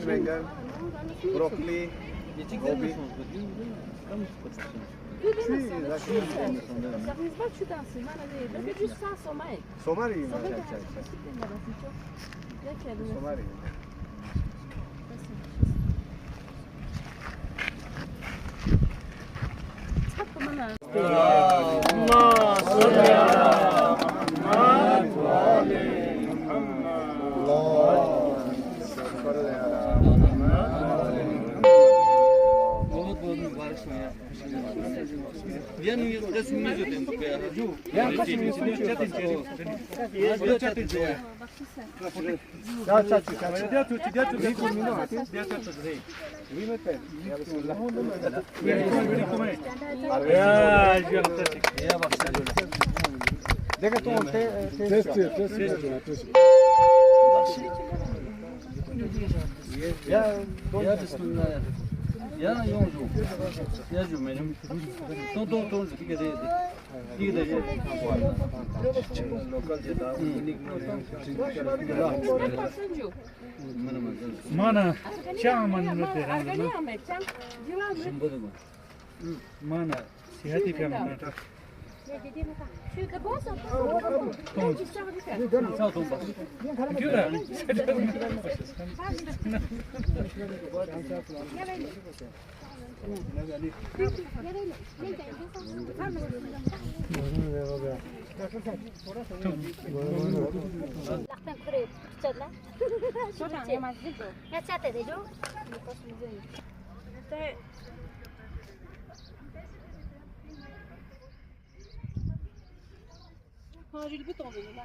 बैंगन, ब्रोकली, गोभी। सोमारी Ya yolcu. Ya cümlenim. Ton fique de Mana chaman nute mana sihati pe mana हाँ j'ai le bouton de là.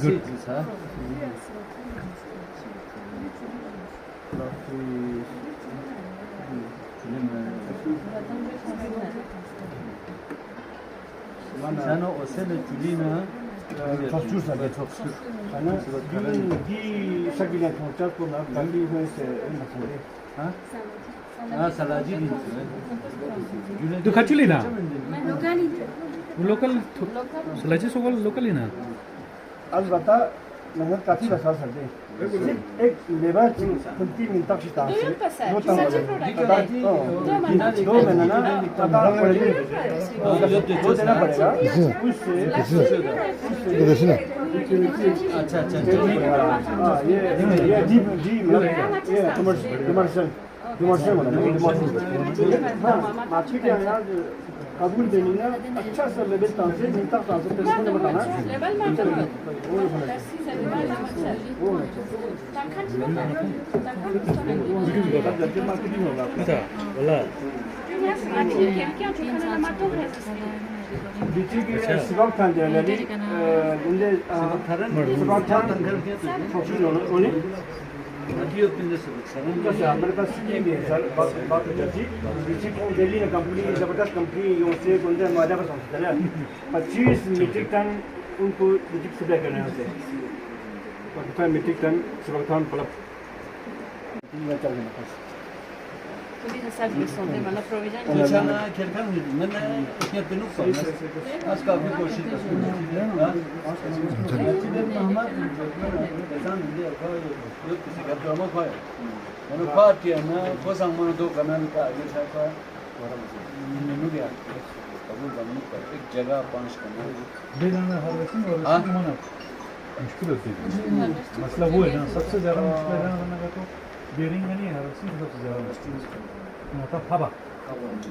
Good. Huh? Sana o sene Julina çok şükür sana çok şükür. Sana di şekilde konuşacak bunlar kalbi neyse nasıl? Ha? Ha salaji din. Tu kaculi na? Local. Local. Selaji soal local na. अलबत्ता नहर काफी बसा सकते हैं एक labour Kunti minute की ताकि दो महीना ना पता पड़ेगा दो देना पड़ेगा उससे अच्छा ये जी मतलब ये कमर्शियल हाँ मार्केट के यहाँ कबूल देने ना अच्छा सा लेवल तांसे मिनट तांसे पैसे बताना लेवल अच्छा बोला बीची की सिवाक थान जाने वाली उनके सिवाक थान सोचो लोगों Adiyo pinde sabık sana. जैसे हमारे पास स्कीम है सर बात करती बीची को दिल्ली में कंपनी जबरदस्त कंपनी यो से उनसे हमारे पास समझते हैं 25 मीट्रिक टन उनको बीची सप्लाई करने होते हैं 25 मीट्रिक टन सिवाक थान पलप तीन चल गए पास Quindi serve sonde ma la provvediamo. Sana kerkan mıydı? Ben hep benuk kalmaz. Az kalbi koşuyor. Çiğdem Mahmut kazan diye koyuyor. Yok kişi kaptırma koyuyor. Yani partiyana kosan bana do kanan ka aগে था मैंने भी कबूल करने पर एक जगह पांच करना बेलाना हार्वेस्टिंग और हाँ? मना मुश्किल होती है। मसला वो है ना, सबसे ज़्यादा मुश्किल है ना का तो बेरिंग का नहीं है, सबसे ज़्यादा मुश्किल मतलब हवा।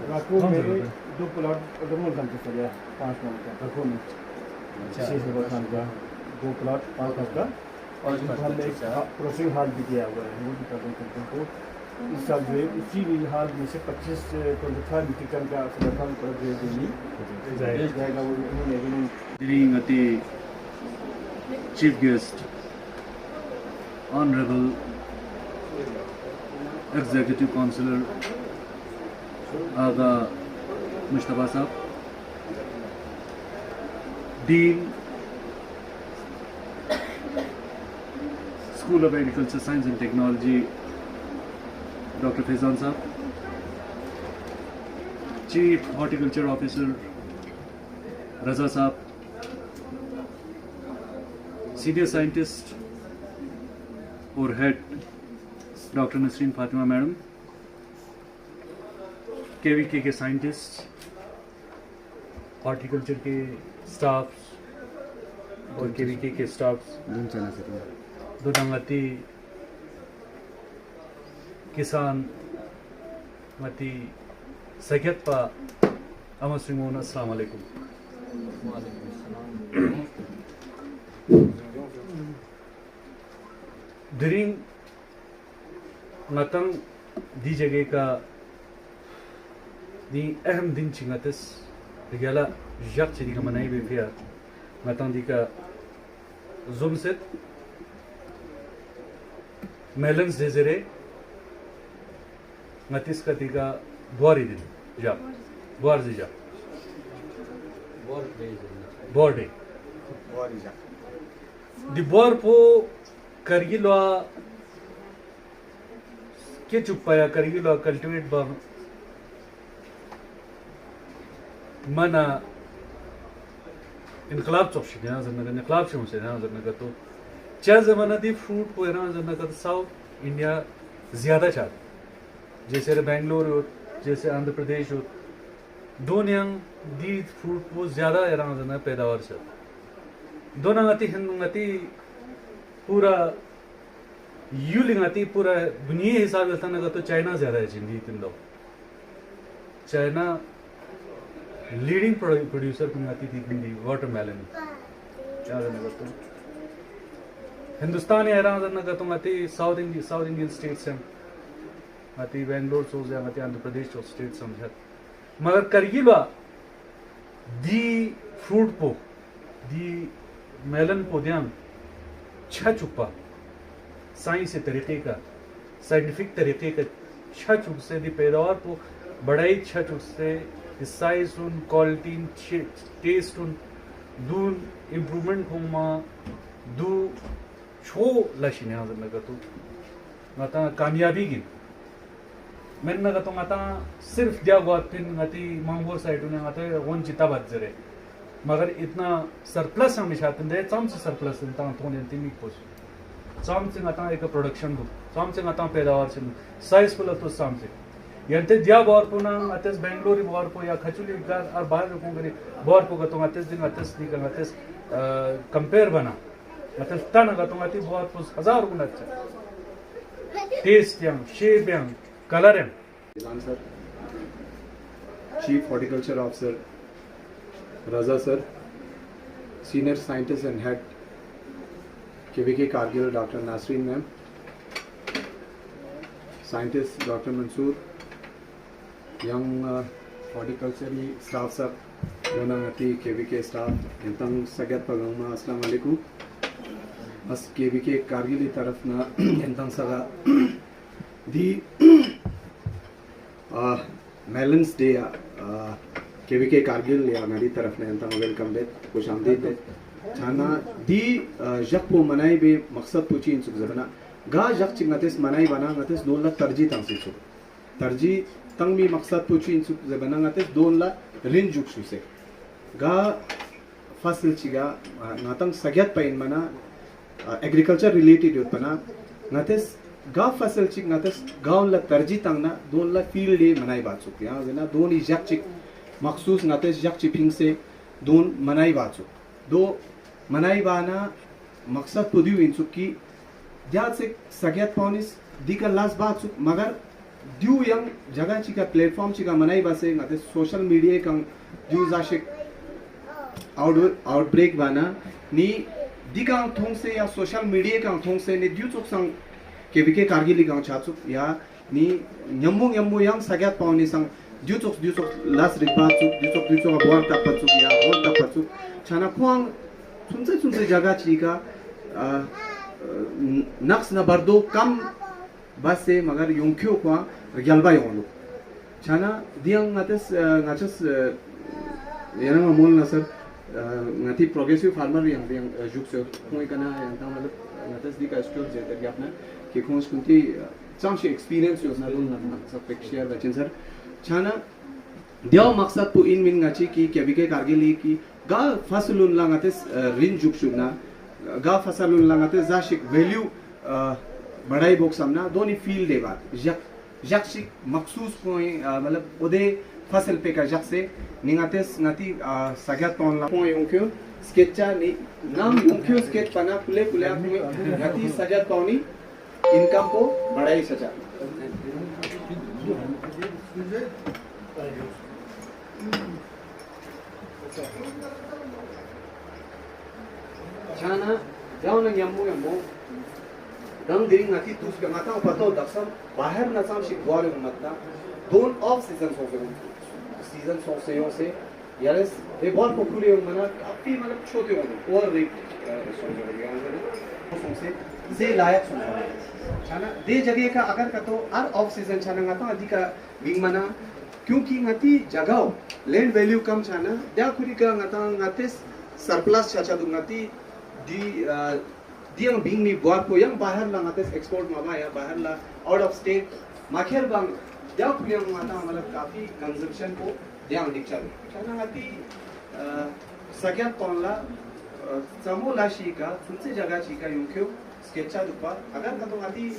राखो मेरे 2 प्लॉट दोनों काम से चल गया 5 माह का राखो में 6 से काम का 2 प्लॉट 5 माह का और हाल में प्रोसेसिंग हाल भी दिया हुआ है, वो भी कर सकते हैं। तो इस साल जो है इसी भी हाल में से 25 25 मीट्रिक टन का समर्थन कर जाएगा वो उन्होंने During the chief guest, Honorable Executive Councillor Aga Mustafa Saab, Dean, School of Agriculture, Science and Technology, Dr. Faizan Saab, Chief Horticulture Officer Raza Saab, Senior Scientist or Head Dr. Nasreen Fatima Madam, KVK के scientist, horticulture के staffs और KVK के staffs, दोनंगती किसान मती सगत पा अमस्रिमोन अस्सलाम वालेकुम। During Matang दी जगह का दी अहम दिन चिंगतस दिगला जग चिंग मनाई बेफिया मतंग दी का जुमसेत मेलन्स डेजरे मतिस का दी का बुआरी दिन जा बुआर जी जा बुआर डे दी बुआर पो करगिलवा के चुप्पाया करगिलवा कल्टिवेट बा मना इनकलाब चौकशी ना जन्नत इनकलाब से मुझे ना जन्नत तो चार ज़माना दी फ्रूट को ना जन्नत का साउथ इंडिया ज़्यादा चाहते जैसे बेंगलोर हो जैसे आंध्र प्रदेश हो दोनों दी फ्रूट को ज़्यादा ना जन्नत पैदावार चाहते दोनों आती हिंदू पूरा यूलिंग पूरा दुनिया हिसाब से ना तो चाइना ज़्यादा है जिंदगी तीन लोग चाइना लीडिंग प्रोड्यूसर की आती थी हिंदी वाटरमेलन तो हिंदुस्तान है ना तो आती साउथ इंडियन स्टेट्स हैं आती बेंगलोर सोच जाए आती आंध्र प्रदेश स्टेट समझा मगर करगिलवा दी फ्रूट पो दी मेलन पो ध्यान छह चुप्पा साइंस तरीके का साइंटिफिक तरीके का छह चुप से दी पैदावार को बढ़ाई छह चुप से साइज उन क्वालिटी टेस्ट उन दून इम्प्रूवमेंट होमा दू छो लशीने हाजर नगर तो माता कामयाबी की मैंने नगर तो माता सिर्फ दिया बात फिर नती मांगोर साइड उन्हें माता वन चिता बात जरे मगर इतना सरप्लस हम निशातन दे चाम से सरप्लस इंता तो ने तीन पोस चाम से माता एक प्रोडक्शन दो चाम से माता पैदावार से साइज पुल तो चाम से यंते दिया बार पुना अतेस बेंगलोरी बार पो या खचुली का और बाहर को करे बार पो तो अतेस दिन अतेस दी का अतेस कंपेयर बना अतेस तना का तो अति बार पो 1000 गुना अच्छा taste yang shape yang colour yang sir chief horticulture officer Raza sir senior scientist and head KVK Kargil doctor Nasreen ma'am scientist doctor Mansoor यंग हॉर्टिकल्चर स्टाफ सब दोनों KVK स्टाफ इंतंग सगत पगमा अस्सलाम वालेकुम बस KVK कारगिल तरफ ना इंतंग सगा the melons day KVK Kargil या मेरी तरफ ने इंतंग वेलकम दे खुश आमदीद दे छाना दी जक को मनाई बे मकसद पूछी इन सुख जबना गा जक चिंगतेस मनाई बना गतेस 2 लाख तरजी तंग से सुख तरजी तंग भी मकसद पूछी इन सुख जबना गतेस 2 लाख रिन जुक से गा फसल चिगा नातंग सगयत पैन मना एग्रीकल्चर रिलेटेड उत्पना गतेस गा फसल चिग गतेस गाउन ला तरजी तंग ना 2 लाख फील्ड डे मनाई बात सुख या जना दोन जक चिक मखसूस गतेस जक चिपिंग से दोन मनाई बात सुख दो मनाई बाना मकसद पुदियो इंसुक की जात से सगळ्यात पावनीस दिका लास्ट बात सुक मगर दिउ यंग जगह चिका प्लेटफॉर्म चिका मनाई बसे ngate सोशल मीडिया का दिउ जाशिक आउटब्रेक बना नि दिका थोंग से या सोशल मीडिया का थोंग से नि दिउ चुक संग केबीके कारगिल का छाचुक या नि न्यम्मो yang सगळ्यात पावनी संग दिउ चुक लास्ट रिबात चुक दिउ चुक बोर तापत चुक या बोर तापत चुक छाना खोंग सुनसे जगह चिका नक्स न बर्दो कम बस से मगर युंक्यो को गलबा योनो छाना दियंग ngates yana mol na sir ngati progressive farmer yang juk se koi kana yang ta मतलब ngates di ka skills je ter yapna ki khons kunti changshi experience yo na lon na सब एक share बचन sir छाना दियो मकसद पु इन मिन ngachi ki KBK Kargil की गा फसलुन ला ngates rin juk shuna गा फसलुन ला ngates जाशिक वैल्यू बड़ाई बोक सामना दोनी फील्ड है बात जक्शिक मखसूस कोई मतलब उदे फसल पे का जक से निगातेस नाती सगळ्यात पावनला कोई उनक्यो स्केचा नि नाम उनक्यो स्केच पना पुले आपने नाती सगळ्यात पावनी इनकम को बढ़ाई सजा छाना जाओ ना यम्मो दंग दिरिंग नाती तुस के माता पतो दक्षम बाहर नसाम शिकवाले उम्मतना दोन ऑफ सीजन सोसे से यारेस दे बहुत पॉपुलर उम्मना काफी मतलब छोटे होते और रेट सोसे से लायक सोसे छाना दे जगह का अगर कतो हर ऑफ सीजन छाना गाता अधिक विंग मना क्योंकि ngati जगह लैंड वैल्यू कम छाना त्या खुरी का ngate सरप्लस छाचा दु ngati di दियंग बिंग नि बुआर को yang बाहर ला ngates एक्सपोर्ट मामा या बाहर ला आउट ऑफ स्टेट माखेर बांग त्या खुलियंग माता मतलब काफी कंजम्पशन को दियंग दिखचल छाना ngati सगळ्यात कोनला समोला शिका तुमचे जगह शिका युंक्यो स्केचा दुपा अगर कतो ngati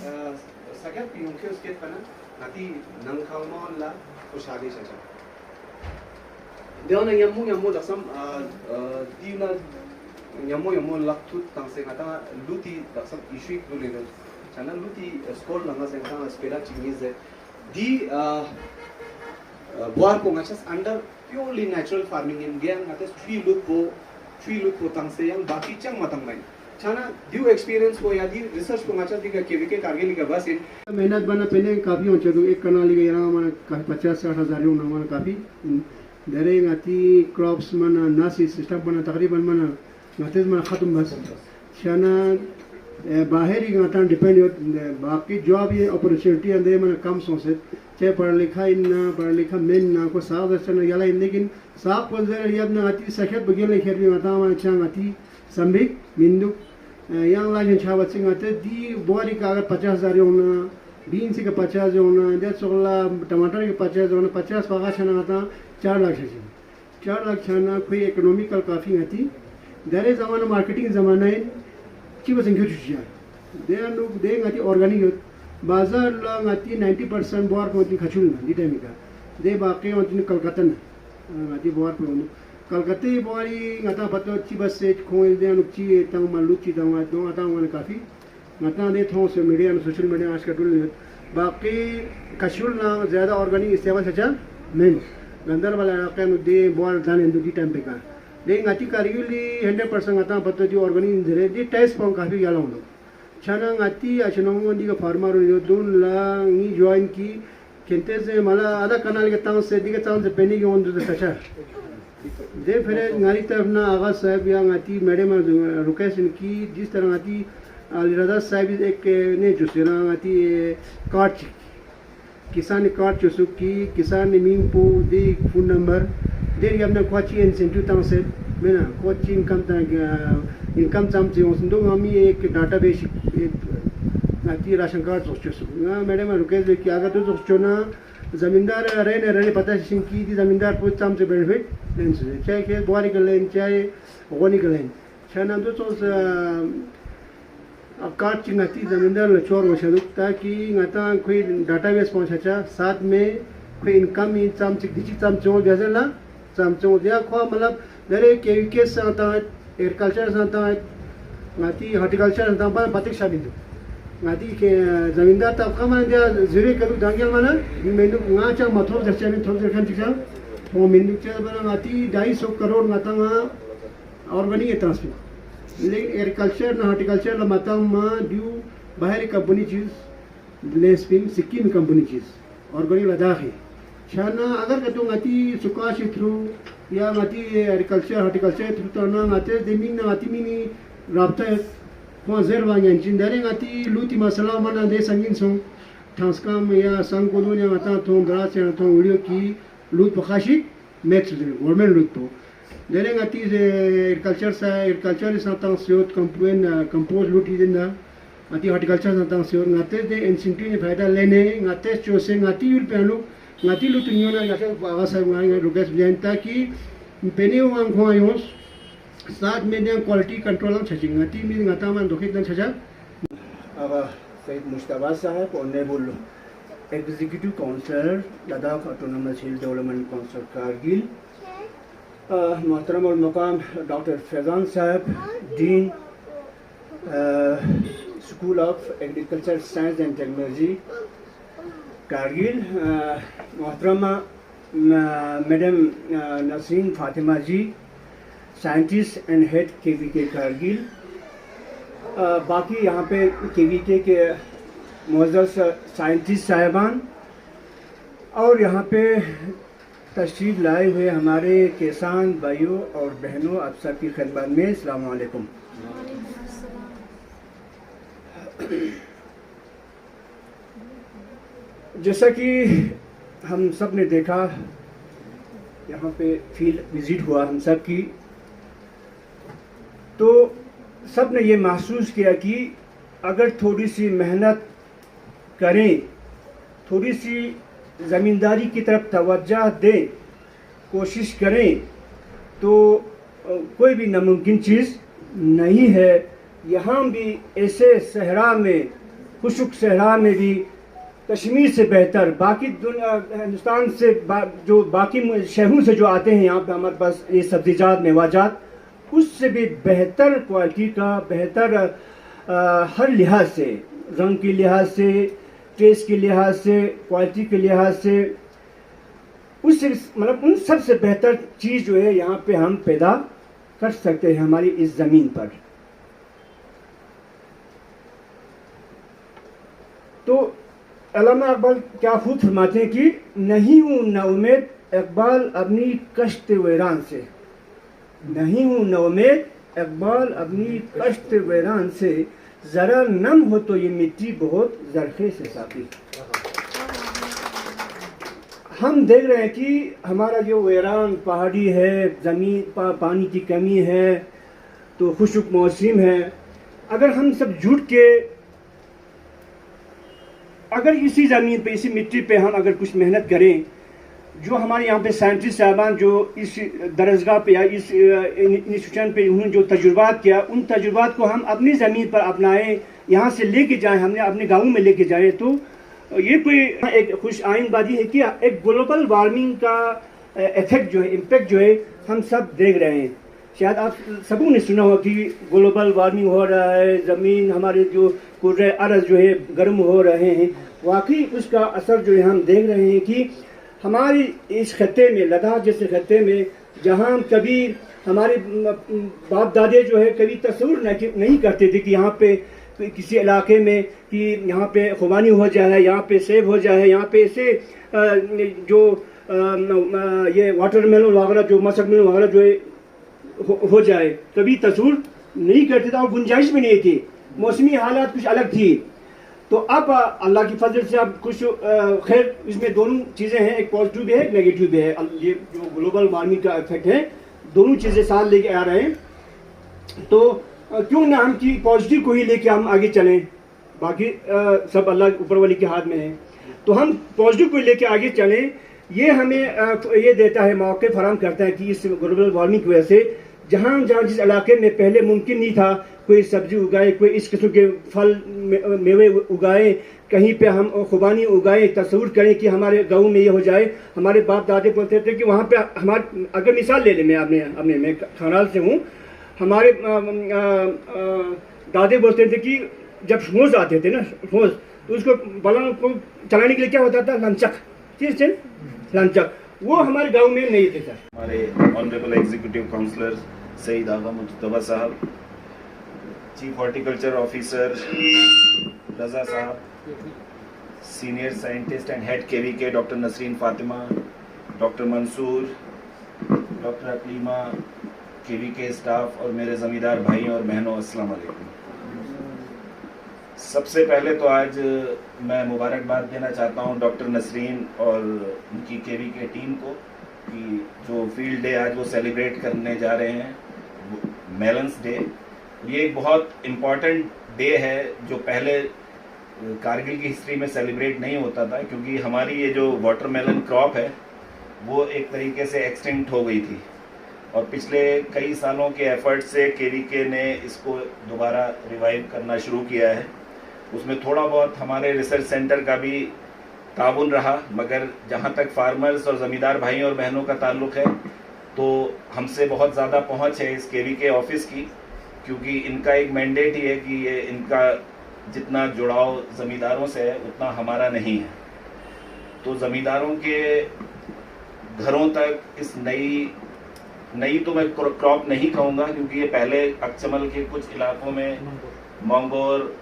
सगळ्यात युंक्यो स्केच पना ngati नंखावमोन ला खुशाली छचा देवन यम्मो दसम दिना यमो लक्तु तंसे ngata luti dasam issue kulino chana luti school langa se ngata spela chingize di boar ko ngachas under purely natural farming in gen ngata tree look ko tangse yang baki chang matang mai chana due experience ko ya di research ko ngachas di KVK Kargil का बस मेहनत बना पहले काफी हो चलो एक कनाली के यहाँ मन 50-60 हजार हो ना मन काफी दरे ngati crops mana nasi system बना तकरीबन mana ngates mana khatum bas shana baheri ngatan depend yo बाकी job ये opportunity ande mana kam सोचे चाहे पढ़ा लिखा मेन ना को साफ दर्शन याला लेकिन साफ को जरा याद ना आती सखत बगेल ले खेत में आता मा अच्छा आती संबिक मिंदु yang lain छावत सिंह आते दी बोरी का अगर 50,000 होना बीन्स का 50 होना दे सोला टमाटर के 50 होना 50 पागा छना आता 4 लाख से 4 लाख छना कोई इकोनॉमिकल काफी आती दरे जमाना मार्केटिंग जमाना है की बस इंक्यू चुचिया दे लोग दे ngati ऑर्गेनिक बाजार ला ngati 90% बोर को ती खचुल ना दी टाइम का दे बाकी होती कलकत्ता ना ngati बोर को कलकत्ते बोरी ngata पतो ची बस से खोल दे नुक ची तंग मालूची तंग दो आता वन काफी ngata दे थो से मीडिया सोशल मीडिया आज का टूल बाकी खचुल ना ज्यादा ऑर्गेनिक इस्तेमाल सचा मेन गंदर वाला का नु दे बोर दान दी टाइम पे का दे ngati कारगिली 100% ngata पतो दी ऑर्गेनिक जरे दी टेस्ट पॉइंट काफी याला होनो छाना ngati अचनो दी का फार्मर यो दोन ला नी ज्वाइन की केंते से मला आधा कनाल के ताऊ से दी के ताऊ से पेनी के ओन दे सचा दे फिर ngaरी तरफ ना आगा साहब या ngati मैडम रुकेश की जिस तरह ngati अलीरदा साहब एक ने जुसेना ngati कार्ड किसान कार्ड चुसु की किसान मीन पू दी फोन नंबर दे अपना कोची इंसेंटिव ताऊ से मेना कोची इनकम चाम से उन्दो हामी एक डाटाबेस ngati राशन कार्ड चुसु ना मैडम रुकेश की आगा तो चुना जमींदार रहने पता सिंह की दी जमींदार पूछ चाम से बेनिफिट लेंस चाहे के बोरी का लेन चाहे ओनी का लेन छना तो कार्ड चिंगाती जमींदार लचोर वशदु ताकि ngata कोई डाटाबेस पहुंचा साथ में कोई इनकम इन चाम से दिची चाम चो बेजला चाम चो दिया खो मतलब दरे के साथ एग्रीकल्चर साथ ngati horticulture tanpa batik sabindu ngati ke zamindar tabqa mana dia zure kalu dangel mana menu ngaca mathop jachamin thop jakan tiksa वो मेनू क्या बना आती 250 करोड़ मातांगा ऑर्गेनिक ट्रांसफर लेकिन एग्रीकल्चर ना हॉर्टिकल्चर ला मातांगा ड्यू बाहर कंपनी चीज लेस्पिन सिक्किम कंपनी चीज ऑर्गेनिक लद्दाख है शाना अगर कतो आती सुकाश थ्रू या आती एग्रीकल्चर हॉर्टिकल्चर थ्रू तो ना आते जमीन ना आती मिनी राब्ता कौन वांग इंजीनियरिंग आती लूटी मसला मना दे संगीन सो ट्रांसकाम या संग कोलोनिया माता तो द्रास या तो वीडियो की लूट पकाशी मैच गवर्नमेंट लूट तो देने गाती एग्रीकल्चर सातांग सियोत कंपोज लूट इजना आती हॉर्टिकल्चर सातांग सियोत गाते दे इंसेंटिव ने फायदा लेने गाते चोसे गाती यूल पेनु गाती लूट नियोना गाते आवासा गांगे रुकेश बियांता की पेने वांग खोयोस साथ में ने क्वालिटी कंट्रोल हम छचिंग गाती में गाता मन दोखित न छचा अब सैयद मुश्ताबा साहब और ने बोलो executive councillor Ladakh autonomous hill development council Kargil मोहतरम और मुकाम डॉक्टर फैजान साहब dean school of agriculture science and technology Kargil मोहतरमा madam Nasim Fatima ji scientist and head KVK Kargil बाकी यहाँ पे KVK के मोअज़्ज़ज़ साइंटिस्ट साहिबान और यहाँ पे तशरीफ़ लाए हुए हमारे किसान भाइयों और बहनों आप सब की खिदमत में अस्सलाम वालेकुम। जैसा कि हम सब ने देखा यहाँ पे फील्ड विज़िट हुआ हम सब की, तो सब ने ये महसूस किया कि अगर थोड़ी सी मेहनत करें, थोड़ी सी ज़मींदारी की तरफ तवज्जो दें, कोशिश करें, तो कोई भी नामुमकिन चीज़ नहीं है। यहाँ भी ऐसे सहरा में, खुशक सहरा में भी कश्मीर से बेहतर बाकी हिंदुस्तान से जो बाकी शहरों से जो आते हैं यहाँ पे हमारे पास ये सब्ज़ीजात मेवाजात, उससे भी बेहतर क्वालिटी का, बेहतर हर लिहाज से, रंग के लिहाज से, टेस्ट के लिहाज से, क्वालिटी के लिहाज से, उससे मतलब उन सब से बेहतर चीज़ जो है यहाँ पे हम पैदा कर सकते हैं हमारी इस ज़मीन पर। तो अल्लामा इकबाल क्या खूब फरमाते हैं कि नहीं हूँ नाउम्मीद इकबाल अपनी कश्त वैरान से, नहीं हूँ नाउम्मीद इकबाल अपनी कश्त वैरान से, ज़रा नम हो तो ये मिट्टी बहुत ज़रख़े से साफ़ी। हम देख रहे हैं कि हमारा जो वैरान पहाड़ी है, ज़मीन पानी की कमी है, तो खुशक मौसम है। अगर हम सब जुट के अगर इसी ज़मीन पे, इसी मिट्टी पे हम अगर कुछ मेहनत करें, जो हमारे यहाँ पे साइंटिस्ट साहबान जो इस दरसगाह पे या इस इंस्टीट्यूशन पे उन्होंने जो तजुर्बात किया, उन तजुर्बात को हम अपनी ज़मीन पर अपनाएं, यहाँ से लेके जाएं, हमने अपने गाँव में लेके जाएं, तो ये कोई एक खुश आइंदबाजी है कि एक ग्लोबल वार्मिंग का इफेक्ट जो है, इम्पेक्ट जो है, हम सब देख रहे हैं। शायद आप सबों ने सुना हो कि ग्लोबल वार्मिंग हो रहा है, ज़मीन हमारे जो कुर्रे अर्ज़ जो है गर्म हो रहे हैं। वाकई उसका असर जो है हम देख रहे हैं कि हमारी इस खत्ते में, लद्दाख जैसे खत्ते में, जहाँ कभी हमारे बाप दादे जो है कभी तस्वुर नहीं करते थे कि यहाँ पे किसी इलाके में कि यहाँ पे खुबानी हो जाए, यहाँ पे सेब हो जाए, यहाँ पे ऐसे जो ये वाटरमेलन वगैरह जो मस्कमेलन वगैरह जो है हो जाए, कभी तस्वुर नहीं करते थे और गुंजाइश भी नहीं थी, मौसमी हालात कुछ अलग थी। तो अब अल्लाह की फजल से अब कुछ खैर इसमें दोनों चीज़ें हैं, एक पॉजिटिव भी है, एक नेगेटिव भी है। ये जो ग्लोबल वार्मिंग का इफेक्ट है, दोनों चीज़ें साथ लेके आ रहे हैं। तो क्यों ना हम कि पॉजिटिव को ही लेके हम आगे चलें, बाकी सब अल्लाह ऊपर वाले के हाथ में है। तो हम पॉजिटिव को लेके आगे चलें, ये हमें ये देता है, मौके फराहम करता है कि इस ग्लोबल वार्मिंग की वजह से जहाँ जिस इलाके में पहले मुमकिन नहीं था कोई सब्जी उगाए, कोई इस किस्म के फल मेवे उगाए, कहीं पे हम खुबानी उगाए, तस्वुर करें कि हमारे गाँव में ये हो जाए। हमारे बाप दादे बोलते थे कि वहाँ पे हमारे, अगर मिसाल ले लें, मैं खानाल से हूँ, हमारे दादे बोलते थे कि जब होश आते थे ना होश, तो उसको पलंग को चलाने के लिए क्या होता था, लंचक, ठीक है लंचक, वो हमारे गांव में नहीं थे सर। हमारे honourable executive councillor Syed Agha Mujtaba साहब, चीफ हॉर्टिकल्चर ऑफिसर रजा साहब, senior scientist and head KVK doctor Nasreen Fatima, doctor Mansoor, doctor Akleema, KVK staff और मेरे ज़मींदार भाई और बहनों, अस्सलाम वालेकुम। सबसे पहले तो आज मैं मुबारकबाद देना चाहता हूं डॉक्टर नसरीन और उनकी केवीके टीम को कि जो फील्ड डे आज वो सेलिब्रेट करने जा रहे हैं, मेलन्स डे। ये एक बहुत इम्पॉर्टेंट डे है जो पहले कारगिल की हिस्ट्री में सेलिब्रेट नहीं होता था, क्योंकि हमारी ये जो वाटरमेलन क्रॉप है वो एक तरीके से एक्सटिंक्ट हो गई थी और पिछले कई सालों के एफर्ट से केवीके ने इसको दोबारा रिवाइव करना शुरू किया है। उसमें थोड़ा बहुत हमारे रिसर्च सेंटर का भी ताउन रहा, मगर जहाँ तक फार्मर्स और ज़मींदार भाई और बहनों का ताल्लुक़ है तो हमसे बहुत ज़्यादा पहुँच है इस केवीके ऑफिस की, क्योंकि इनका एक मैंडेट ही है कि ये इनका जितना जुड़ाव ज़मींदारों से है उतना हमारा नहीं है। तो ज़मींदारों के घरों तक इस नई तो मैं क्रॉप नहीं कहूँगा, क्योंकि ये पहले अक्चमल के कुछ इलाकों में मंगोर,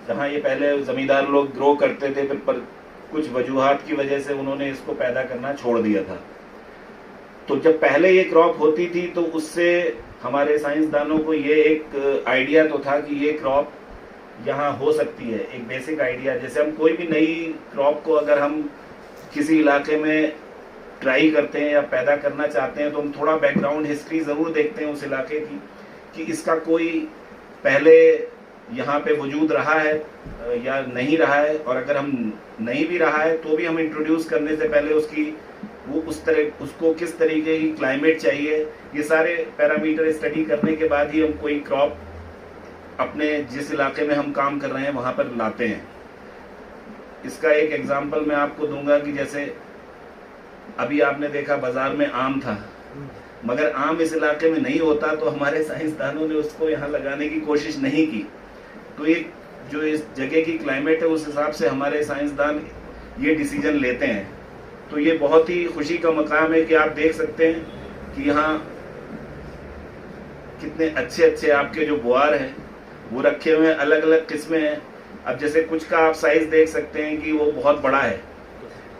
जहाँ ये पहले ज़मींदार लोग ग्रो करते थे, फिर पर कुछ वजूहात की वजह से उन्होंने इसको पैदा करना छोड़ दिया था। तो जब पहले ये क्रॉप होती थी तो उससे हमारे साइंसदानों को ये एक आइडिया तो था कि ये क्रॉप यहाँ हो सकती है, एक बेसिक आइडिया। जैसे हम कोई भी नई क्रॉप को अगर हम किसी इलाके में ट्राई करते हैं या पैदा करना चाहते हैं तो हम थोड़ा बैकग्राउंड हिस्ट्री ज़रूर देखते हैं उस इलाके की कि इसका कोई पहले यहाँ पे वजूद रहा है या नहीं रहा है, और अगर हम नहीं भी रहा है तो भी हम इंट्रोड्यूस करने से पहले उसको किस तरीके की क्लाइमेट चाहिए, ये सारे पैरामीटर स्टडी करने के बाद ही हम कोई क्रॉप अपने जिस इलाके में हम काम कर रहे हैं वहाँ पर लाते हैं। इसका एक एग्जांपल मैं आपको दूंगा कि जैसे अभी आपने देखा बाजार में आम था, मगर आम इस इलाके में नहीं होता तो हमारे साइंसदानों ने उसको यहाँ लगाने की कोशिश नहीं की। तो ये जो इस जगह की क्लाइमेट है उस हिसाब से हमारे साइंसदान ये डिसीजन लेते हैं। तो ये बहुत ही खुशी का मकाम है कि आप देख सकते हैं कि यहाँ कितने अच्छे अच्छे आपके जो बुआर हैं वो रखे हुए हैं, अलग अलग किस्में हैं। अब जैसे कुछ का आप साइज देख सकते हैं कि वो बहुत बड़ा है,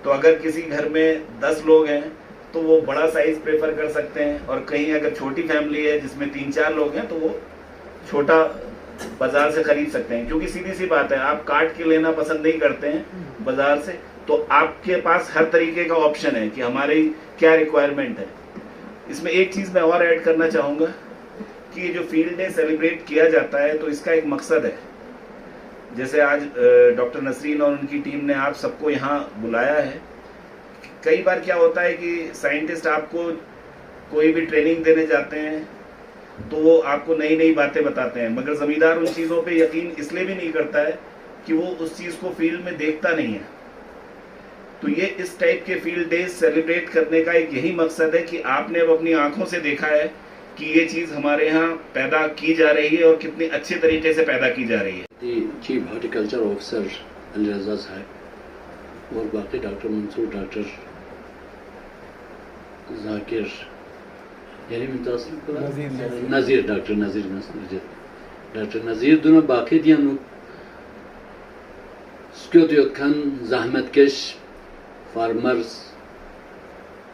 तो अगर किसी घर में 10 लोग हैं तो वो बड़ा साइज प्रेफर कर सकते हैं, और कहीं अगर छोटी फैमिली है जिसमें 3-4 लोग हैं तो वो छोटा बाजार से खरीद सकते हैं। क्योंकि सीधी सी बात है, आप काट के लेना पसंद नहीं करते हैं बाजार से, तो आपके पास हर तरीके का ऑप्शन है कि हमारी क्या रिक्वायरमेंट है। इसमें एक चीज़ मैं और ऐड करना चाहूँगा कि ये जो फील्ड डे सेलिब्रेट किया जाता है तो इसका एक मकसद है। जैसे आज डॉक्टर नसरीन और उनकी टीम ने आप सबको यहाँ बुलाया है। कई बार क्या होता है कि साइंटिस्ट आपको कोई भी ट्रेनिंग देने जाते हैं तो वो आपको नई नई बातें बताते हैं, मगर ज़मींदार उन चीज़ों पे यकीन इसलिए भी नहीं करता है कि वो उस चीज़ को फील्ड में देखता नहीं है। तो ये इस टाइप के फील्ड डे सेलिब्रेट करने का एक यही मकसद है कि आपने अब अपनी आंखों से देखा है कि ये चीज़ हमारे यहाँ पैदा की जा रही है और कितने अच्छे तरीके से पैदा की जा रही है। चीफ हॉर्टिकल्चर ऑफिसर अली रजा साहब और बाकी डॉक्टर मंसूर, डॉक्टर जाकिर, यानी नज़ीर, डॉक्टर नज़ीर दोनों बाकी दिया खान जहमतकश फार्मर्स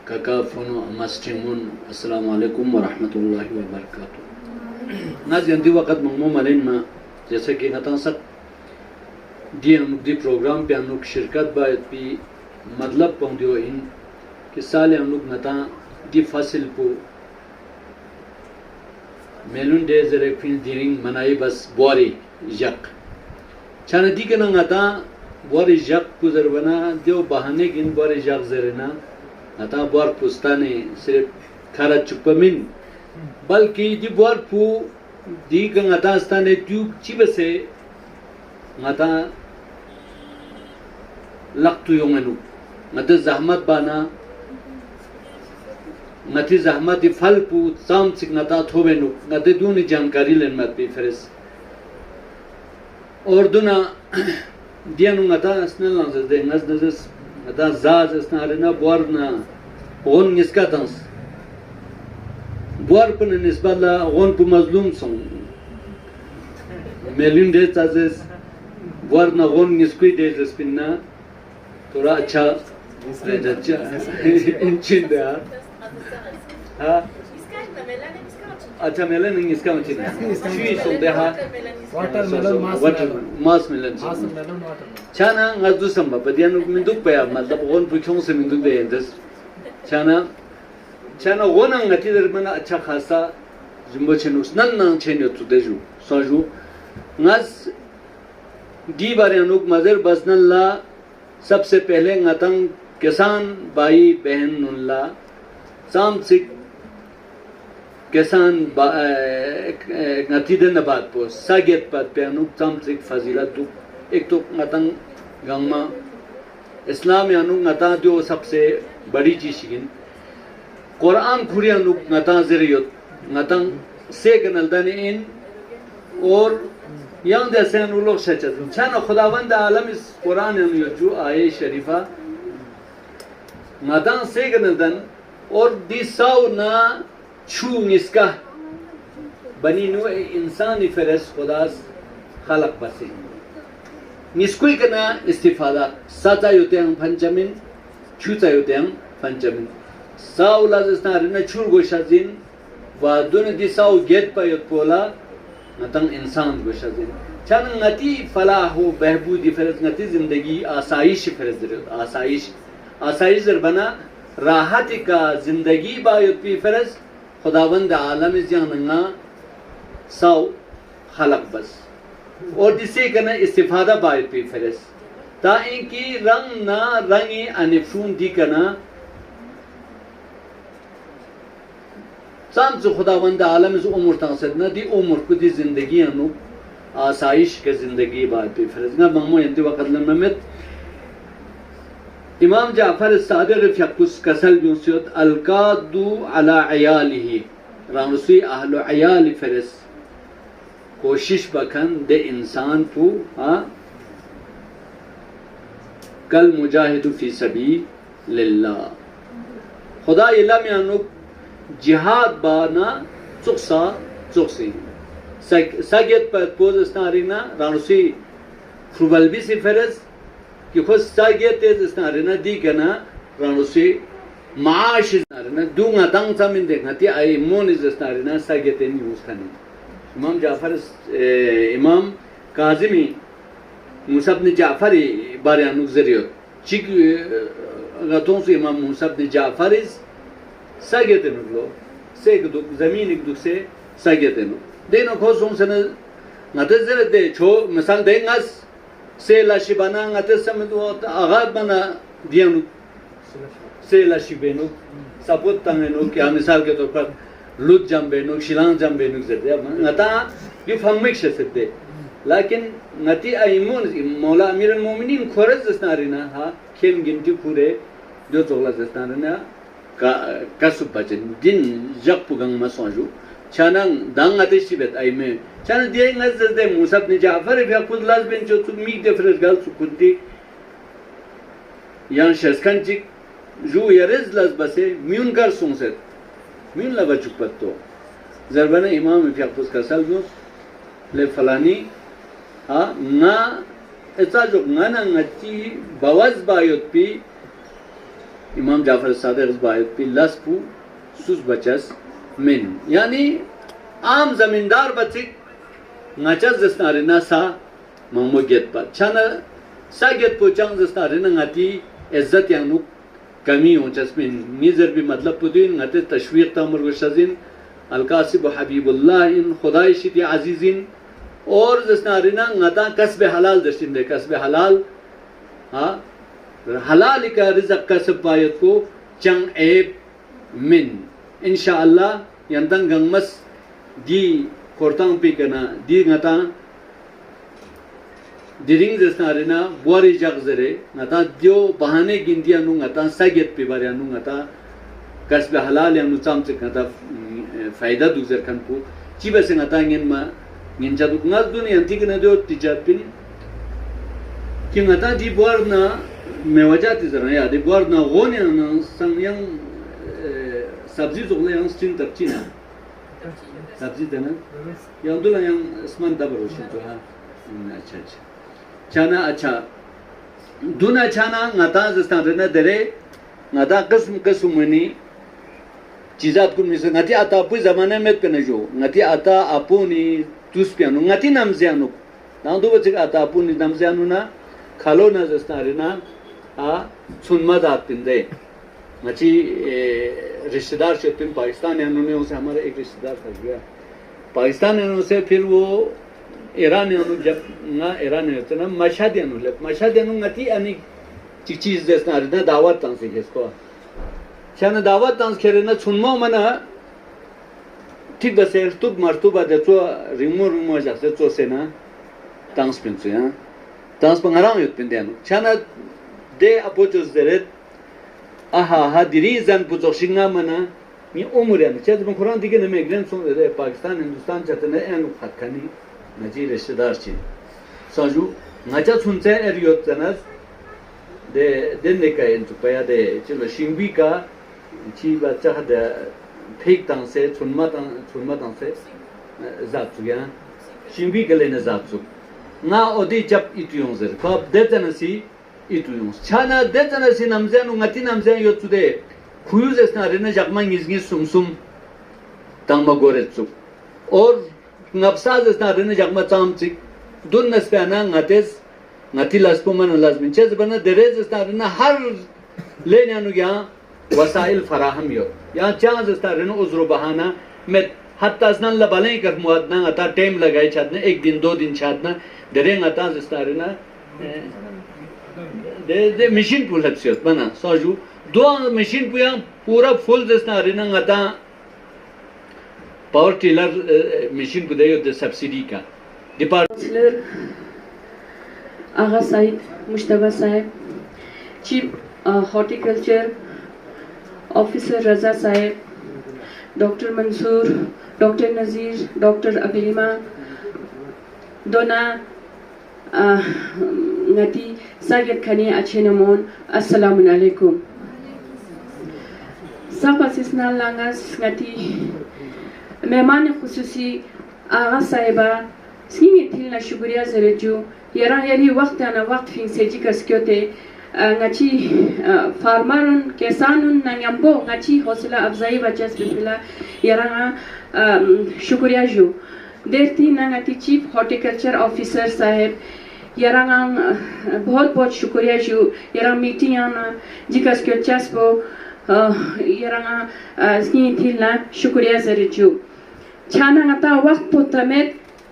काकाफुन मस्टिमुन अस्सलाम वालेकुम व रहमतुल्लाहि व बरकातुहू। नाज गंदी वक़्त ममो मलिन में जैसे कि नता सक दी अनुक प्रोग्राम पे अनुक शिरकत बात भी मतलब पहुँचो इन कि साल अनुक नता दी फसल पो मेलुन डे जरे फिल दिरिंग मनाई बस बोरी यक छाना दी के नंगाता बोरी यक पुजर बना देव बहाने किन बोरी यक जरेना नता बोर पुस्ताने सिर्फ खारा चुपमिन बल्कि दी बोर पु दी का नता स्ताने ट्यूब चिबसे नता लक्तु योंगनु नता जहमत बाना नती जहमत फल पू साम सिक नता थोबेनु नते दूनी जानकारी लेन मत भी फिर orduna dianu ngata snel nas de nas des da zaz snarena borna on niskatans bor pun nisbala on pu mazlum son melin de tazes borna on niskui de spinna थोड़ा अच्छा इंचिंदा हाँ अच्छा मेलन नहीं इसका मचिंदा चीज सोंदे हाँ वाटर मास मेलन चाना ngadu samba badian minduk pa मतलब on puchong से minduk दे इंदस चाना वोना ngati दर मना अच्छा खासा जुम्बो चेनुस नन नन चेन्यो तु देजु सोजु ngaz दी बारे अनुक मजर बसनल्ला सबसे पहले ngатang किसान भाई बहन नुल्ला सामसिक किसान ngati den बात पो सागेत बात पे अनुक सामसिक फजीलत दु एक तो ngатang गंगमा इस्लाम यानुक ngata जो सबसे बड़ी चीज शिगिन कुरान खुरी अनुक ngata जरियत ngатang से गनलदाने इन और yang desen ulok seçedin. Çana Xudavand alem is Kur'an yanıyor ayet şerifa. Nadan segneden or di sauna çu niska bani nu insani feres Xudas halak basi. Niskui kana istifada sata yoten pancamin çuta yoten pancamin. Saulaz isnarina çur goşazin va dun di sau get payot pola नतंग इंसान गोशा दिन चन नती फलाह हो बहबूदी फरज नती जिंदगी आसाइश फरज आसाइश जरबना राहत का जिंदगी बायत भी फरज खुदावंद आलम जाना साउ खलक बस और जिसे कना इस्तिफादा बायत भी फरज ता इनकी रंग ना रंगी अनिफून दी कना साम से खुदावंद आलम इस उम्र तक न दी उम्र को दी जिंदगी अनु आसाइश के जिंदगी बात पे फरज ना ममो यंती वक़्त लम्मत इमाम जाफर सादिक फकुस कसल बिउसियत अलकादु अला अयालिही रानुसी अहल अयाल फरज कोशिश बखन दे इंसान को कल मुजाहिदु फी सबीलिल्लाह खुदा इल्ला में अनु जिहाद बाना चुक्सा चुक्सी सागेत पर पोज स्नारिना रानुसी फ्रुबलबी से फरज कि खुद सागेत तेज स्नारिना दी कना रानुसी माश स्नारिना दूंगा तंग सामिन देखना ती आई मोन इज स्नारिना सागेत इन यूज करने इमाम जाफर इमाम काजिमी मुसब ने जाफरी बारे अनुजरियो चिक गतों से इमाम मुसब ने जाफरिस सागेतनु लो सेगदु जमीन एक दुसे सागेतनु देनो खोसों से नते जरे दे छो मिसाल देंगस से लाशिबाना नते समदु आगाद बना दियानु से लाशिबेनु सपोत तंगेनु क्या मिसाल के तौर पर लुट जंबेनु शिलांग जंबेनु जदे नता यू फंगमिक शसदे लेकिन नती आइमोन मौला अमीरुल मोमिनीन खोरज जसनारिना हा खेम गिनती पूरे जो तोला जसनारिना kasub bacin din jak pugang masonju chanang dang ate sibet ay me chana diye ngaz de musab ni Jaafar ya kudlas ben chotu mi de fres gal sukunti yan sheskanchik ju yarez las base myun gar sonset myun la bachuk patto zarbana imam fi qus kasal gus le falani ha na etsa jok ngana ngati bawaz bayot pi इमाम जाफर सादिक बायत P लस्पू सुस बचस मिन यानी आम जमींदार बचिक ngachas जस्तारिना सा ममोगेत पर छाना सागेत पोचांग जस्तारिना ngati इज्जत यानु कमी हो जस्मिन निजर भी मतलब पुदीन ngate तशवीक तमर वशजिन अलकासिब हबीबुल्लाह इन खुदाई शिति अजीजिन और जस्तारिना ngata कसब हलाल दर्शिन दे कसब हलाल हां हलाल का रिज़्क़ का सबायत को चंग एब मिन इंशाअल्लाह यंतन गंगमस दी कोर्तांग पे कना दी ngata दिरिंग जसनारिना बोरी जगजरे ngata दियो बहाने गिंदिया नु ngata सागेत पे बारे नु ngata kasbe halal yang nucam cek ngata faida duzer kan pu ciba se ngata ngin ma nginja du ngas du ni anti kena do tijat pin ki ngata ji buar na mewaja ti zara ya de buar na gone na sang yang sabzi zogle yang stin tapchina sabzi dana yang dula yang asman dabro shi to ha acha acha chana acha duna chana ngata zastan rena dere ngata qism qism mani चीज़ात को मिसे ngati ata apu zamane met pena jo ngati ata apu ni tus piano ngati namzianu nando bachik ata apu ni namzianu na khalo na jasnare na a sunma dat pinde ngachi रिश्तेदार से फिर पाकिस्तान यानों ने उसे हमारा एक रिश्तेदार था गया पाकिस्तान यानों से फिर वो ईरान यानों जब ना ईरान होते ना मशाद यानों ngati ani चीज़ jasnare na दावत तांसे इसको शान दावत तांस खेरे ना सुनमा मना ठीक बस यार तुब मर्तु बादे तो रिमो जाते तो से ना तांस पिंचु या तांस पंगराम युत पिंदे नो शान दे अपोचुस देरे आहा दिरी जन पुजोशिंगा मना मी उमरे न चेत में कुरान दिखे न में ग्रेन सुन दे पाकिस्तान हिंदुस्तान चते न एन खतखनी नजी रिश्तेदार छी साजू नजा सुनते एरियोत तनस दे दिन ने का इन पया दे चलो शिंबी का ची बच्चा हद फेक तंग से सुनमा तंग से जात सुया शिंबी गले न जात सु ना ओदी जब इतुयों जर कब देतनसी इतुयों छाना देतनसी नमजेन ngati नमजेन योतुदे खुयुज एसना रेने जगमा निजगी सुमसुम तंग मगोरेत्सु और ngapsa एसना रेने जगमा चामचिक दुन नस्पना ngates ngati laspo man lazmin chez bana derez एसना रेने हर लेने नु या वसाइल फराहम यो या चांस स्टार ने उजरो बहाना में हत्ता जन लबले कर मुआदना अता टाइम लगाई छादने एक दिन दो दिन छादना दरेंग अता स्टार ना दे मशीन पुल हत्सियत बना साजू दो मशीन पुया पूरा फुल स्टार ना अता पावर टिलर मशीन को दे यो सब्सिडी का डिपार्टमेंट आगा साहिब मुश्तबा साहिब चीफ हॉर्टिकल्चर ऑफिसर रजा साहेब doctor Mansoor doctor Nazir doctor Akleema दोना ngati saget khani achenamon assalamu alaikum sapasisna langas ngati mehman khususi aga sahiba sini thilna shukriya zareju yara yari waqt ana waqt fin seji kaskyote ngachi farmarun kisanun nangambo ngachi hosla afzai bachas bila yaranga shukriya ju derti ngati chief horticulture officer saheb yaranga बहुत शुक्रिया ju yarang meeting ana jikas kyochas bo yaranga sni thilna shukriya zareju chana ngata waqt potamet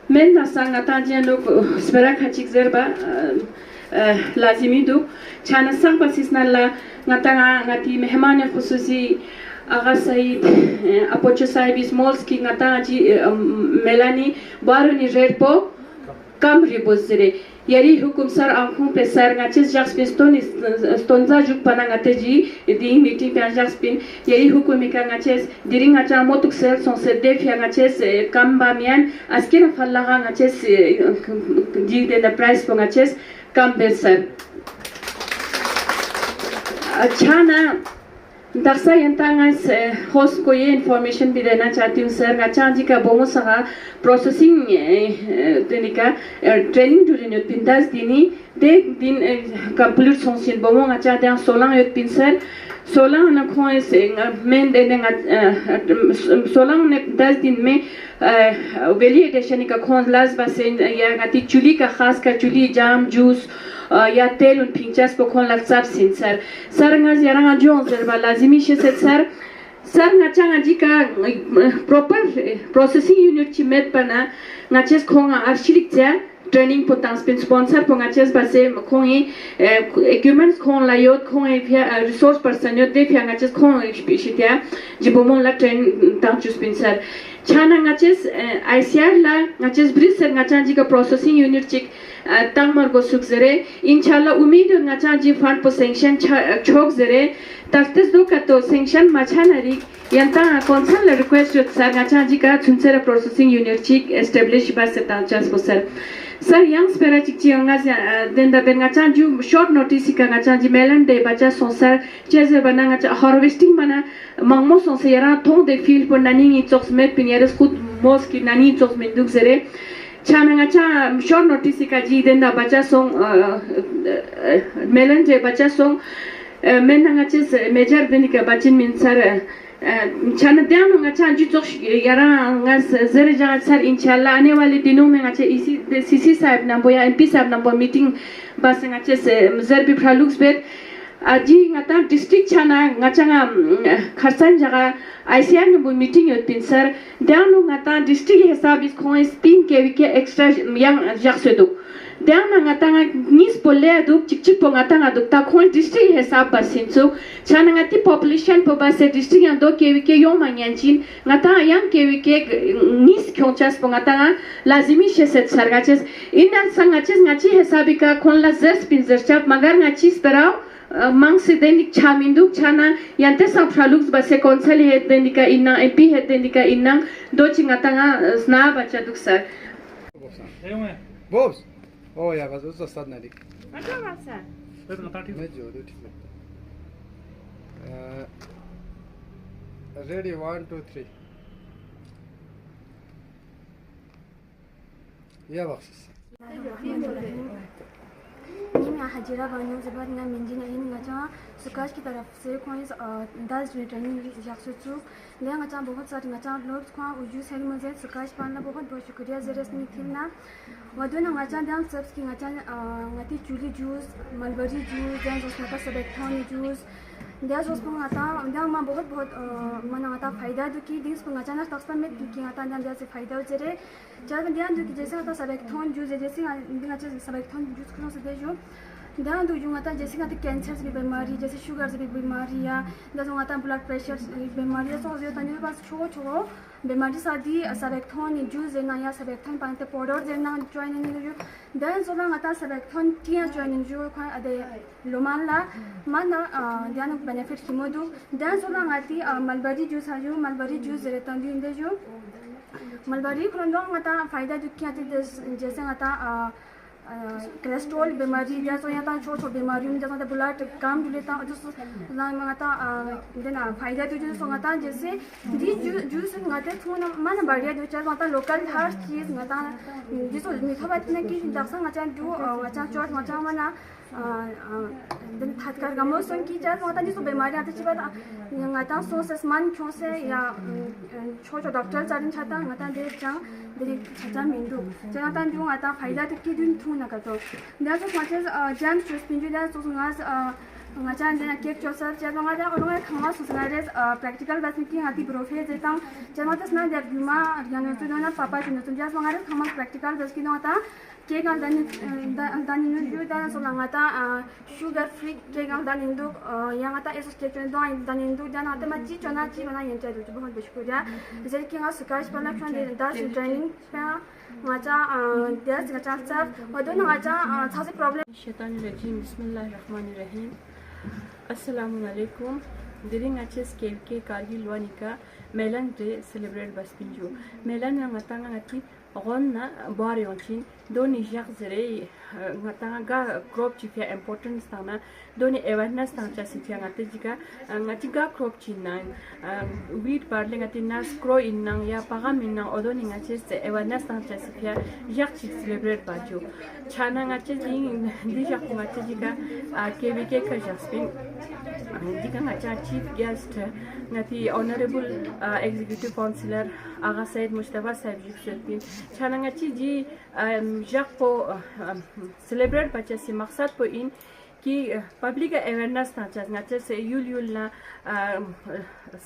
men nasangata jeno spera khachik zerba lazimi du chana sang pasisna la ngati mehman khususi aga said apocho sahib smolski ngata ji melani baruni redpo kam ribozre yari hukum sar आंखों पे sir ngachis jax piston stonza juk pana ngate ji di meeting pe jax pin yari hukumika ngaches diring acha motuk sel son se defia ngaches kamba mian askena fallaga ngaches di de price po ngaches kambe sir अच्छा ना दरसा यंतांगास host को ये information भी देना चाहती हूँ sir अच्छा जी का बोमो सगा प्रोसेसिंग देने का ट्रेनिंग जो लेने होती 10 दिन कंप्लीट सोंसिन बोमो अच्छा दें 16 होती सर 16 ना खोए से मैं देने 16 ने 10 दिन में वेली एडिशन का खोज लाज बसे या गति चुली का खास का चुली जाम जूस या तेल und pinchas pokon latsap sin sar ngas yaranga jon zerba lazimi sheset sar ngachanga jika proper processing unit chi met pana ngaches khonga archilik cha training potans pin sponsor po ngaches base khongi equipments khon la yot khongi resource person yot de phya ngaches khon experience jibomon la train tam chus pin sar chana ngaches ICR la ngaches bris ngachanji ka processing unit chik tangmar go suk zere inshallah umid ngachanji fund po sanction chok zere tartes do kato sanction machanari yanta council request sir ngachanji ka chunsera processing unit chik establish ba setan chas po sir sir yang spera chik chianga denda ben ngachanju short notice ka ngachanji melan de bacha sonsar cheze bana ngacha harvesting mana mangmo sonsera thong de field po nani ngi choks met pinyeres khud mos ki nani choks menduk zere chana ngacha short notice ka ji denda bacha song melan de bacha song men ngacha major denika bachin min sar chana dyan ngacha ji chok yara ngas zere ja sar inshallah आने वाले दिनों में ngacha इसी CC साहब number या MP साहब number meeting बस ngacha से जरबी फ्रालुक्स बेट aji ngata district chana ngachanga kharsan jaga ICR number meeting yot pinsar danu ngata district hesab is coin spin kvk extra yang jaksedu danu ngata nis polle du chikchik po ngata ngadu ta coin district hesab basin so chana ngati population po base district yang do kvk yo manyanchin ngata yang kvk nis kyonchas po ngata lazimi sheset sargaches inan sangaches ngachi hesabika kon la zers pinzer chap magar ngachi sperao mang se denik chaminduk chana yante sa fralux base konsali het denika inna MP het denika inna do chingatanga sna bacha duk sir Bobs oh ya was ist das nadik acha basa मैं जो दो ठीक है ready 1 2 3 या बख्शिश मैं हजीरा बानू जबर ना मिंजी ना इन गजा सुकाश की तरफ से कोई 10 रिटर्निंग जाक्सुचु ले गजा बहुत सारी गजा लोग को उजू सेल मुझे सुकाश पाना बहुत बहुत शुक्रिया जरस में थिना वदो ना गजा डांस सबस की गजा गति चूली जूस मलबरी जूस डांस उसमें का सबेक्टोन जूस डांस उसमें आता डांस में बहुत बहुत मना आता फायदा दो की दिस पर गजा ना तक्सर में की आता डांस से फायदा हो जरे जब ध्यान दो कि जैसे आता सबेक्टोन जूस जैसे गजा सबेक्टोन जूस को से दे जो ध्यान दो जो आता जैसे आता कैंसर की बीमारी जैसे शुगर की बीमारी या जैसे आता ब्लड प्रेशर की बीमारी तो जो तने पास छो छो बीमारी सादी सबेक्टोन जूस देना या सबेक्टोन पानी पाउडर देना ज्वाइन नहीं जो ध्यान सोला आता सबेक्टोन टिया ज्वाइन जो खाए अदे लोमाला माना ध्यान बेनिफिट की मोदो ध्यान सोला आती मलबरी जूस है जो मलबरी जूस रहता है इंदे जो मलबरी खुलंदो आता फायदा जो क्या जैसे आता कोलेस्ट्रॉल बीमारी जैसे यहाँ ता छोट छोट बीमारियों में जैसे ब्लड कम लेता जो ना माता देना फायदा तो जो सोंगाता जैसे दी जूस माते थोड़ा मन बढ़िया जो चाहे माता लोकल हर चीज़ माता जिसको मीठा बात नहीं कि दक्षिण माचा जो माचा चोट माचा मना दिन हाथ कर गमो सों की चाहे माता जिसको बीमारी आती है बात माता सोच मन क्यों से या छोट डॉक्टर चारिन चाहता माता दे चांग दे चाचा मिंदु चाहे माता जो माता फायदा तो की दिन थू ना करतो दैट इज माचे जैम स्ट्रेस पिंजु दैट सो संगास ngacha dena cake chosa cha ngada olonga khama susnares practical bas ki hati profile jeta jama tas na der bima yana to na papa tino to jas ngare khama practical bas ki nota cake al dan no ju da so ngata sugar free cake al dan indu yang ata es cake do dan indu dan ata ma chi chona chi bana yenta do bahut bashkuria zer ki nga sukash bana khon de da training pa ngacha des ngacha sa wadon ngacha thase problem shaitan rajim bismillahirrahmanirrahim assalamu alaikum during achis ke kargil wanika melan day celebrate baspinjo melan ngatanga ngati gonna bari onchin doni jak zere ngatanga ga crop chifia importance tana doni awareness tang cha sifia ngate jika ngati ga crop china wheat parle ngati nas grow in nang ya pagam in nang odoni ngachis awareness tang cha sifia jak chi celebrate bajo chana ngachis ding di jak ngachis jika kvk ka jaspin jika ngacha chief guest ngati honorable executive councillor aga said mustafa sahib jibshatin chana ngachi ji jak po celebrate bacha si maqsad po in कि public awareness ना चाहते से you'll ना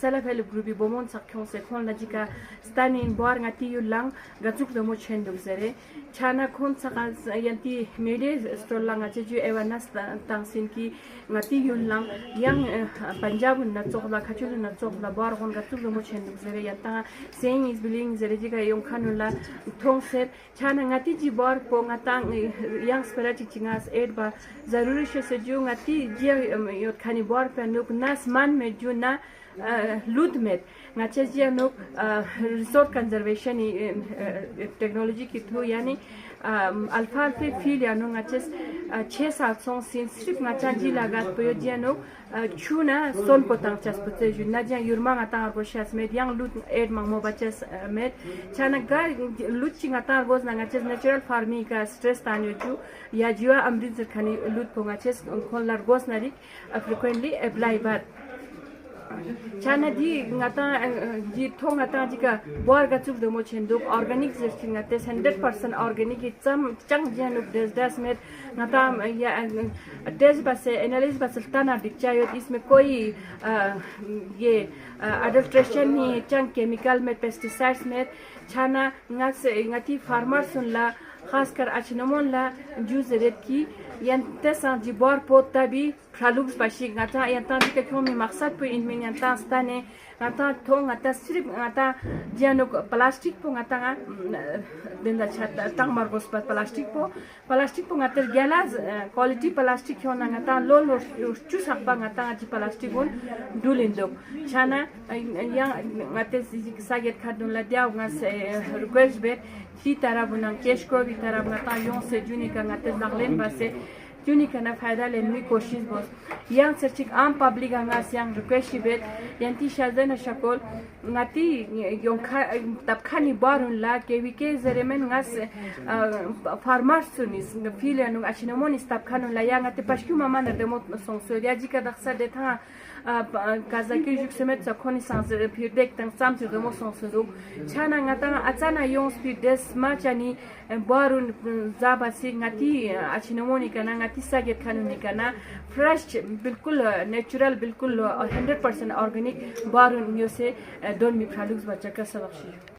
self help group बोमोन सक्यों से खोल नजिका stunning बार ngati yulang gazuk दमो छेंदुक जरे chana khon saka yanti mede store langa che ju ewanas tangsin ki ngati yun lang yang Punjab na chokla khachul na chokla bar gon ga tu mo chen zere yata saying is believing zere ji ga yong khanula thong set chana ngati ji bar po ngatang yang spirit chingas ed ba zaruri se ju ngati ji yot khani bar pe nuk nas man me ju na lut met ngache ji nuk resource conservation technology ki through yani alpha पे feel या no ngachis 6-7 song sin strip ngacha ji lagat po ya no chuna son potang chas pote ju na ja yurma ngata go shas med yang lut ed mang mo bachas med chana ga lut chinga ta goz na ngachis natural farming ka stress tan yu ju ya jiwa amrit khani lut po ngachis kon lar goz nari frequently apply but chana di ngata ji thong ngata ji ka bor ga chuk do mo chen duk organic zerching ngate 100% organic cham chang januk des में ngata ya des base analysis base tana dikchayot इसमें कोई ये adulteration नहीं chang chemical में pesticides में chana ngati farmers ला खासकर अचनमोन ला juice rate की यंते Sanji बार पोता भी खालुक्स पाशी ngata यंता भी क्यों में मकसद पे इनमें यंता स्ताने ngata थों ngata सिर्फ ngata जानो प्लास्टिक पो ngata देंदा छाता तंग मार्गोस पर प्लास्टिक पो ngata गैलास क्वालिटी प्लास्टिक क्यों ना ngata लो चू सकबा ngata जी प्लास्टिक उन डुलिंदो छाना yang ngate सागेट खादुन ला दिया ngase रिक्वेस्ट बेट की तरह बुनांग केश को भी तरह ngata yon se juni का ngate नगलेन बसे juni का ना फायदा लेने की कोशिश बस yang searching आम पब्लिक अंगास yang रिक्वेस्ट बेट यंती शाजन शकोल ngati yon तब खानी बारुन ला के विके जरेमेन ngas farmers sunis ngafile anu achinamonis तब खानुन ला yang ngate pashku mama na demo songsoria jika daksa detha kazaki juksemet sakoni sans pirdek tang sam su demo songsoru chana ngata achana yon speed des machani barun zabasi ngati achinamoni kana ngati saget khanuni kana fresh बिल्कुल natural बिल्कुल 100% organic बार उन से दोन मिफ्रालुक्स बच्चा का सबक